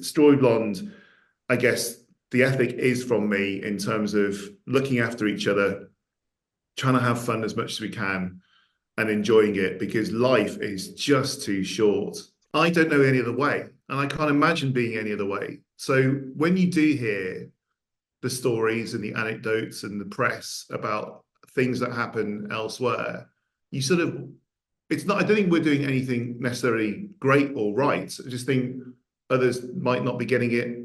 Story Blonde, I guess the ethic is from me in terms of looking after each other, trying to have fun as much as we can, and enjoying it because life is just too short. I don't know any other way, and I can't imagine being any other way. So when you do hear the stories and the anecdotes and the press about things that happen elsewhere, you sort of, it's not, I don't think we're doing anything necessarily great or right. I just think others might not be getting it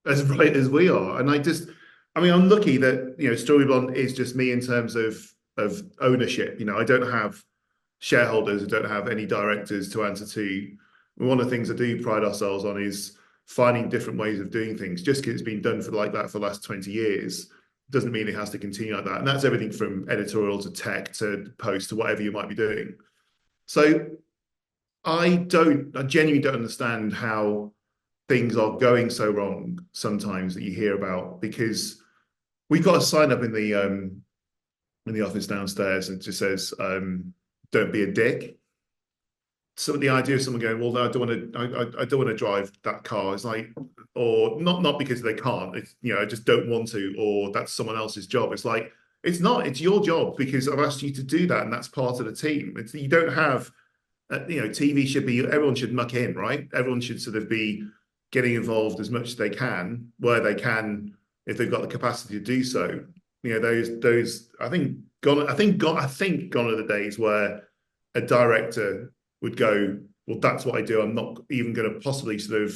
as right as we are. And I mean, I'm lucky that, Story Blonde is just me in terms of ownership. I don't have shareholders, I don't have any directors to answer to. One of the things I do pride ourselves on is finding different ways of doing things. Just because it's been done for like that for the last 20 years doesn't mean it has to continue like that. And that's everything from editorial to tech to post to whatever you might be doing. So I genuinely don't understand how things are going so wrong sometimes that you hear about because we've got a sign up in the office downstairs and it just says don't be a dick. So the idea of someone going, well, no, I don't want to, I don't want to drive that car. It's like, or not because they can't. It's I just don't want to, or that's someone else's job. It's like it's not. It's your job because I've asked you to do that, and that's part of the team. It's you don't have, TV should be everyone should muck in, right? Everyone should sort of be getting involved as much as they can, where they can, if they've got the capacity to do so. Those I think gone are the days where a director would go, well, that's what I do. I'm not even going to possibly sort of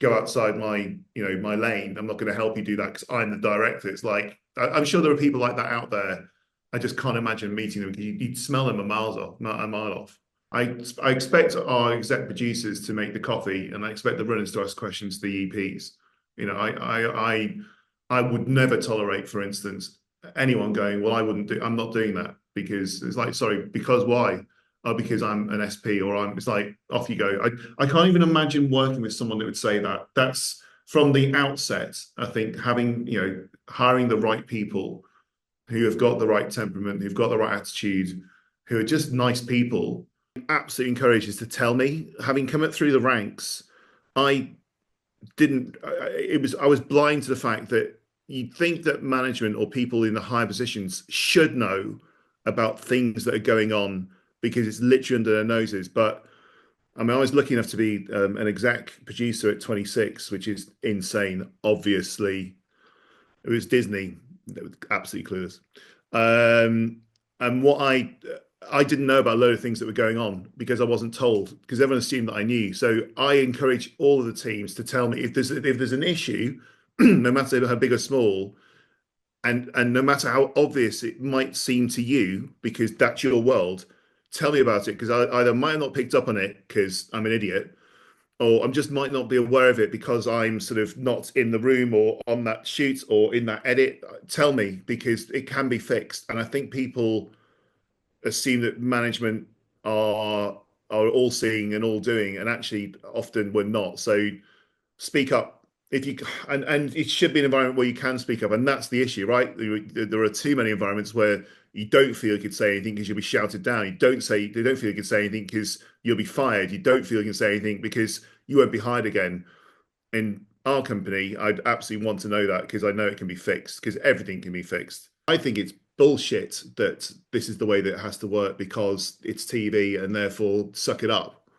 go outside my lane. I'm not going to help you do that because I'm the director. It's like I'm sure there are people like that out there. I just can't imagine meeting them because you'd smell them a mile off. I expect our exec producers to make the coffee, and I expect the runners to ask questions to the EPs. I would never tolerate, for instance, anyone going, well, I'm not doing that because it's like, sorry, because why? Oh, because I'm an SP or it's like, off you go. I can't even imagine working with someone that would say that. That's from the outset, I think hiring the right people who have got the right temperament, who've got the right attitude, who are just nice people. Absolutely encourages to tell me, having come up through the ranks, I didn't, I was blind to the fact that you'd think that management or people in the higher positions should know about things that are going on because it's literally under their noses. But I mean, I was lucky enough to be an exec producer at 26, which is insane. Obviously, it was Disney. They were absolutely clueless. And what I didn't know about a load of things that were going on because I wasn't told because everyone assumed that I knew. So I encourage all of the teams to tell me if there's an issue, no matter how big or small, and no matter how obvious it might seem to you, because that's your world, tell me about it because I either might have not picked up on it because I'm an idiot, or I just might not be aware of it because I'm sort of not in the room or on that shoot or in that edit. Tell me because it can be fixed. And I think people assume that management are all seeing and all doing, and actually often we're not. So speak up if you and it should be an environment where you can speak up, and that's the issue, right? There are too many environments where you don't feel you could say anything because you'll be shouted down. You don't feel you can say anything because you'll be fired. You don't feel you can say anything because you won't be hired again. In our company, I'd absolutely want to know that because I know it can be fixed because everything can be fixed. I think it's bullshit that this is the way that it has to work because it's TV and therefore suck it up.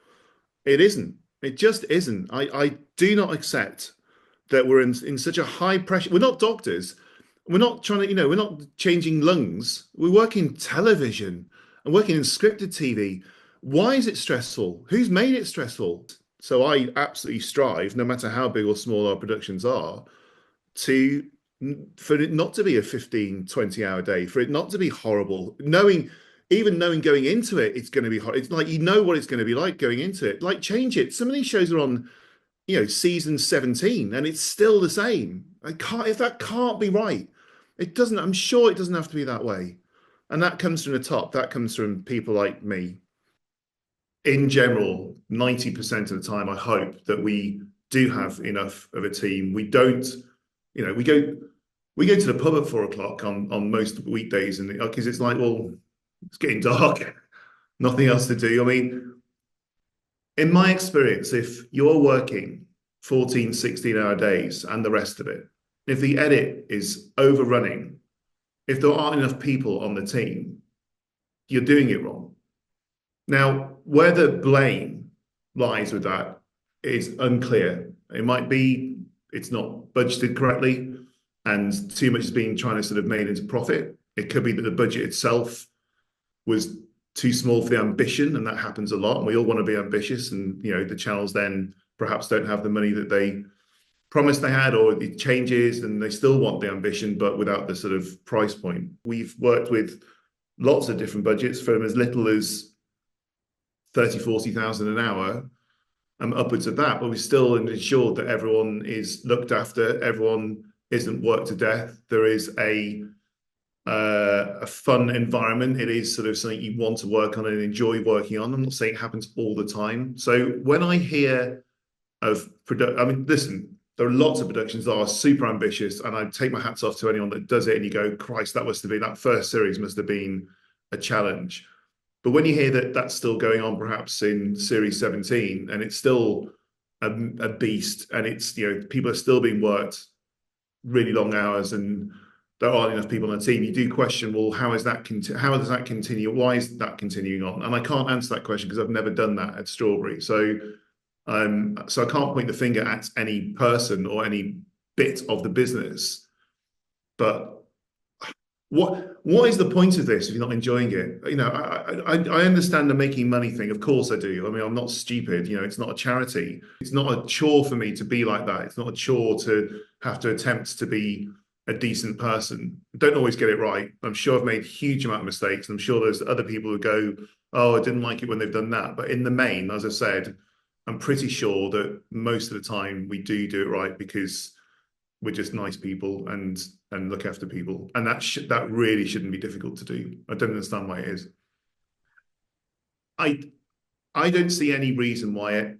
It isn't. It just isn't. I do not accept that we're in such a high pressure. We're not doctors. We're not trying to, we're not changing lungs. We work in television and working in scripted TV. Why is it stressful? Who's made it stressful? So I absolutely strive, no matter how big or small our productions are, to for it not to be a 15, 20 hour day, for it not to be horrible, even knowing going into it, it's going to be hot. It's like what it's going to be like going into it. Like change it. Some of these shows are on, season 17 and it's still the same. I can't if that can't be right. It doesn't, I'm sure it doesn't have to be that way. And that comes from the top. That comes from people like me. In general, 90% of the time, I hope that we do have enough of a team. We don't, you know, we go to the pub at 4 o'clock on most weekdays, and because it's like, well, it's getting dark, nothing else to do. I mean, in my experience, if you're working 14, 16-hour days and the rest of it. If the edit is overrunning, if there aren't enough people on the team, you're doing it wrong. Now, where the blame lies with that is unclear. It might be it's not budgeted correctly and too much is being trying to sort of made into profit. It could be that the budget itself was too small for the ambition, and that happens a lot. And we all want to be ambitious, and the channels then perhaps don't have the money that they promised they had, or it changes and they still want the ambition, but without the sort of price point. We've worked with lots of different budgets from as little as 30, 40,000 an hour upwards of that, but we still ensured that everyone is looked after, everyone isn't worked to death. There is a fun environment. It is sort of something you want to work on and enjoy working on. I'm not saying it happens all the time. So when I hear of product, I mean, listen, there are lots of productions that are super ambitious, and I take my hats off to anyone that does it. And you go, Christ, that first series must have been a challenge. But when you hear that that's still going on, perhaps in series 17, and it's still a beast, and it's people are still being worked really long hours, and there aren't enough people on the team, you do question, well, how does that continue? Why is that continuing on? And I can't answer that question because I've never done that at Strawberry. So I can't point the finger at any person or any bit of the business. But what is the point of this if you're not enjoying it? I understand the making money thing. Of course I do. I mean, I'm not stupid. It's not a charity. It's not a chore for me to be like that. It's not a chore to have to attempt to be a decent person. I don't always get it right. I'm sure I've made a huge amount of mistakes. And I'm sure there's other people who go, oh, I didn't like it when they've done that. But in the main, as I said, I'm pretty sure that most of the time we do it right because we're just nice people and look after people, and that really shouldn't be difficult to do. I don't understand why it is. I don't see any reason why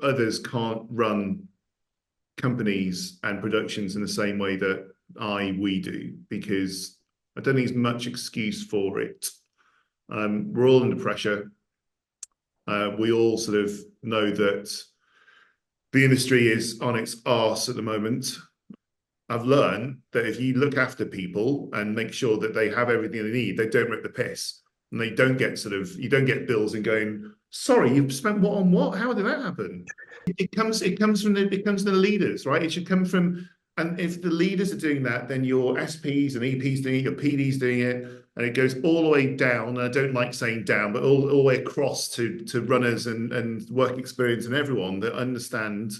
others can't run companies and productions in the same way that we do, because I don't think there's much excuse for it. We're all under pressure. We all sort of know that the industry is on its arse at the moment. I've learned that if you look after people and make sure that they have everything they need, they don't rip the piss, and they don't get you don't get bills and going, sorry, you've spent what on what? How did that happen? It comes from the leaders, right? It should come from, and if the leaders are doing that, then your SPs and EPs doing it, your PDs doing it, and it goes all the way down. And I don't like saying down, but all the way across to runners and work experience and everyone that understand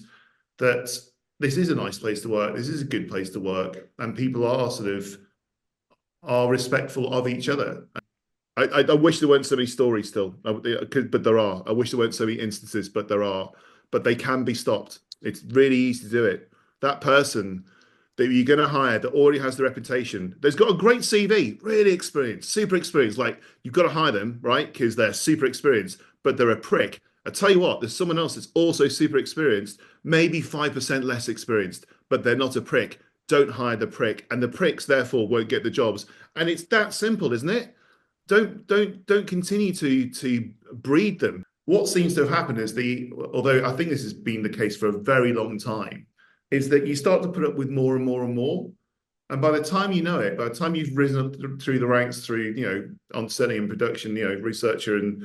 that this is a nice place to work. This is a good place to work, and people are respectful of each other. I wish there weren't so many stories still, but there are. I wish there weren't so many instances, but there are. But they can be stopped. It's really easy to do it. That person that you're going to hire that already has the reputation, they've got a great CV, really experienced, super experienced. Like, you've got to hire them, right? Because they're super experienced, but they're a prick. I tell you what, there's someone else that's also super experienced, maybe 5% less experienced, but they're not a prick. Don't hire the prick, and the pricks therefore won't get the jobs. And it's that simple, isn't it? Don't continue to breed them. What seems to have happened is although I think this has been the case for a very long time, is that you start to put up with more and more and more. And by the time you know it, by the time you've risen up through the ranks through, on setting and production, researcher and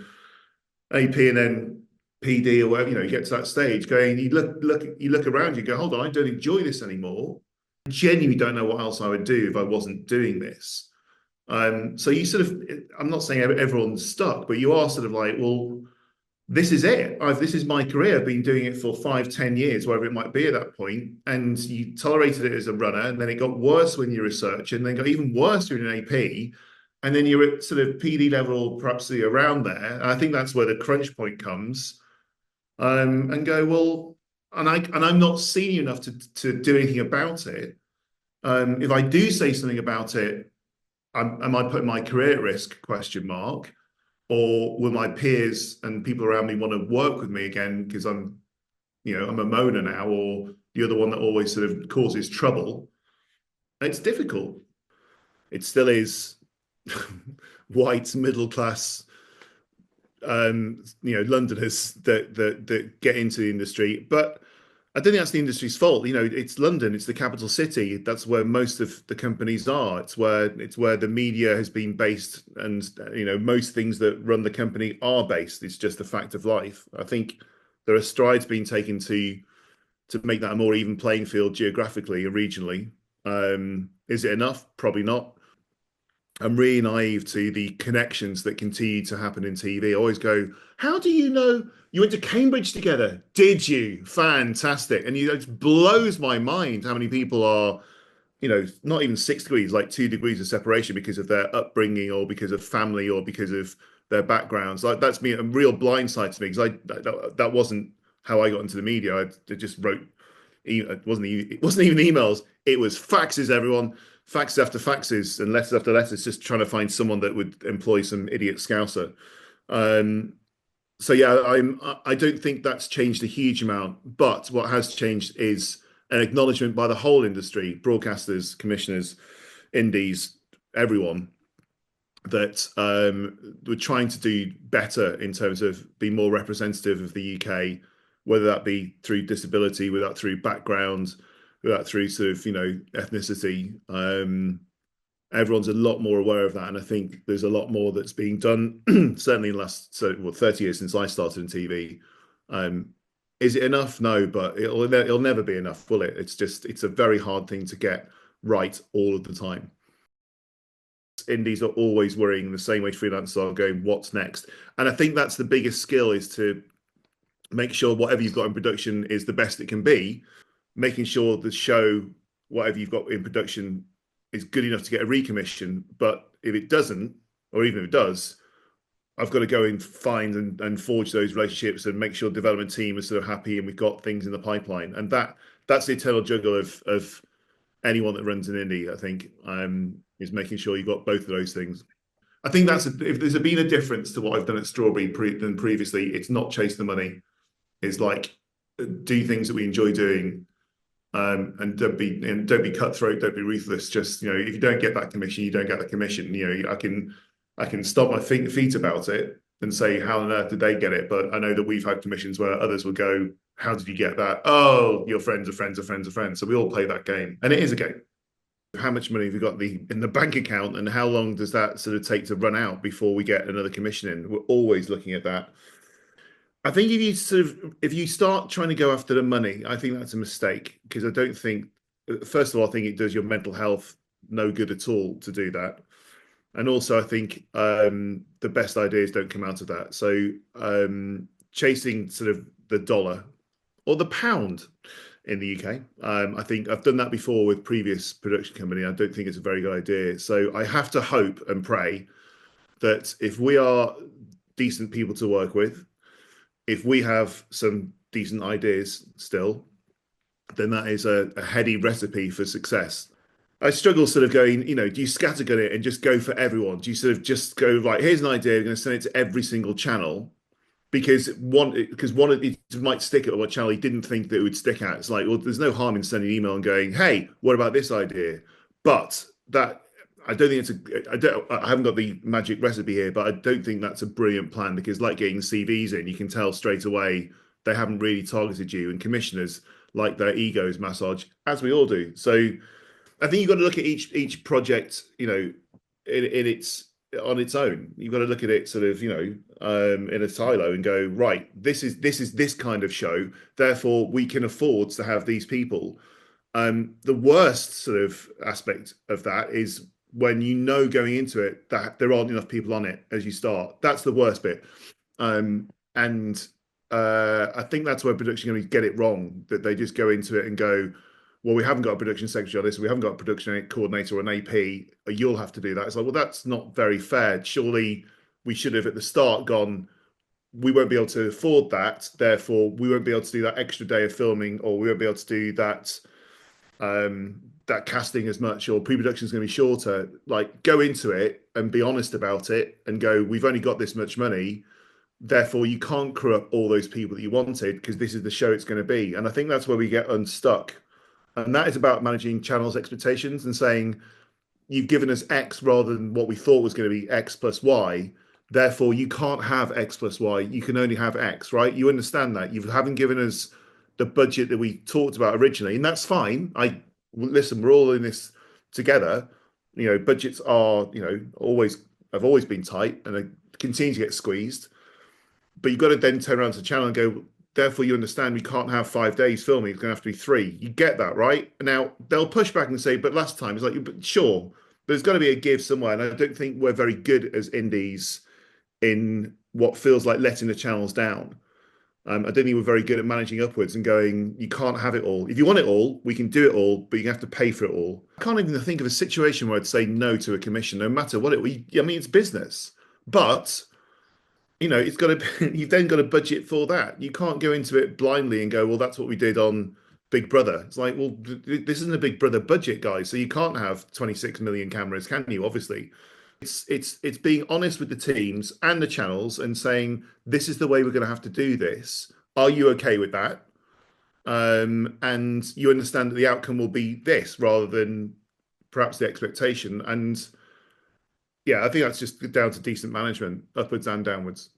AP and then PD or whatever, you get to that stage going, you look around, you go, hold on, I don't enjoy this anymore. I genuinely don't know what else I would do if I wasn't doing this. So you sort of, I'm not saying everyone's stuck, but you are sort of like, well, this is it. This is my career. I've been doing it for 5, 10 years, whatever it might be at that point. And you tolerated it as a runner, and then it got worse when you're a researcher, and then got even worse when you're an AP. And then you're at sort of PD level, perhaps around there. And I think that's where the crunch point comes. And go, well, and I'm not senior enough to do anything about it. If I do say something about it, am I putting my career at risk? Question mark. Or will my peers and people around me want to work with me again because I'm a moaner now, or you're the one that always sort of causes trouble? It's difficult. It still is white middle class, Londoners that get into the industry. But I don't think that's the industry's fault. You know, it's London, it's the capital city. That's where most of the companies are. It's where the media has been based, and most things that run the company are based. It's just a fact of life. I think there are strides being taken to make that a more even playing field geographically and regionally. Is it enough? Probably not. I'm really naive to the connections that continue to happen in TV. I always go, how do you know you went to Cambridge together? Did you? Fantastic. And it blows my mind how many people are, not even 6 degrees, like 2 degrees of separation because of their upbringing or because of family or because of their backgrounds. Like that's me a real blind side to me because that wasn't how I got into the media. I just wrote it wasn't even emails. It was faxes, everyone. Faxes after faxes and letters after letters, just trying to find someone that would employ some idiot scouser. Um, so yeah, I don't think that's changed a huge amount. But what has changed is an acknowledgement by the whole industry, broadcasters, commissioners, indies, everyone, that we're trying to do better in terms of being more representative of the UK, whether that be through disability, whether that through background, whether that through sort of ethnicity. Everyone's a lot more aware of that, and I think there's a lot more that's being done. Certainly in the last 30 years since I started in TV. Um, is it enough? No, but it'll never be enough, will it? It's a very hard thing to get right all of the time. Indies are always worrying the same way freelancers are going, what's next? And I think that's the biggest skill is to make sure whatever you've got in production is the best it can be, making sure the show, whatever you've got in production, is good enough to get a recommission. But if it doesn't, or even if it does, I've got to go and find and forge those relationships and make sure the development team is sort of happy and we've got things in the pipeline. And that's the eternal juggle of anyone that runs an indie, I think, is making sure you've got both of those things. I think if there's been a difference to what I've done at Strawberry than previously, it's not chase the money. It's like do things that we enjoy doing, and don't be cutthroat, don't be ruthless. Just if you don't get that commission, you don't get the commission. I can stomp my feet about it and say how on earth did they get it? But I know that we've had commissions where others will go, how did you get that? Oh, your friends are friends are friends are friends. So we all play that game, and it is a game. How much money have we got in the bank account, and how long does that sort of take to run out before we get another commission in? We're always looking at that. I think if you start trying to go after the money, I think that's a mistake because I don't think, first of all, I think it does your mental health no good at all to do that. And also, I think the best ideas don't come out of that. So chasing sort of the dollar or the pound in the UK, I think I've done that before with previous production company. I don't think it's a very good idea. So I have to hope and pray that if we are decent people to work with, if we have some decent ideas still, then that is a heady recipe for success. I struggle sort of going, do you scattergun it and just go for everyone? Do you sort of just go, right, here's an idea, we're going to send it to every single channel? Because one of it might stick at what channel he didn't think that it would stick at. It's like, well, there's no harm in sending an email and going, hey, what about this idea? But that I don't think I haven't got the magic recipe here, but I don't think that's a brilliant plan because like getting CVs in, you can tell straight away they haven't really targeted you, and commissioners like their egos massage, as we all do. So I think you've got to look at each project, in its on its own. You've got to look at it sort of, in a silo and go, right, this is this kind of show. Therefore, we can afford to have these people. The worst sort of aspect of that is when going into it that there aren't enough people on it as you start. That's the worst bit. And I think that's where production going to get it wrong, that they just go into it and go, well, we haven't got a production secretary on this, we haven't got a production coordinator or an AP, you'll have to do that. It's like, well, that's not very fair. Surely we should have at the start gone, we won't be able to afford that, therefore we won't be able to do that extra day of filming, or we won't be able to do that casting as much, or pre-production is going to be shorter. Like, go into it and be honest about it and go, we've only got this much money, therefore you can't crew up all those people that you wanted because this is the show it's going to be. And I think that's where we get unstuck, and that is about managing channels expectations and saying, you've given us X rather than what we thought was going to be X plus Y, therefore you can't have X plus Y, you can only have X, right? You understand that. You haven't given us the budget that we talked about originally, and that's fine. Listen, we're all in this together. Budgets are, always have always been tight and they continue to get squeezed. But you've got to then turn around to the channel and go, therefore, you understand we can't have 5 days filming. It's going to have to be three. You get that, right? Now, they'll push back and say, but last time, it's like, but sure, there's got to be a give somewhere. And I don't think we're very good as indies in what feels like letting the channels down. I don't think we're very good at managing upwards and going, you can't have it all. If you want it all, we can do it all, but you have to pay for it all. I can't even think of a situation where I'd say no to a commission, no matter what I mean, it's business. But it's got to, you've then got a budget for that. You can't go into it blindly and go, well, that's what we did on Big Brother. It's like, well, this isn't a Big Brother budget, guys. So you can't have 26 million cameras, can you? Obviously. It's being honest with the teams and the channels and saying, this is the way we're going to have to do this. Are you okay with that? And you understand that the outcome will be this rather than perhaps the expectation. And yeah, I think that's just down to decent management, upwards and downwards.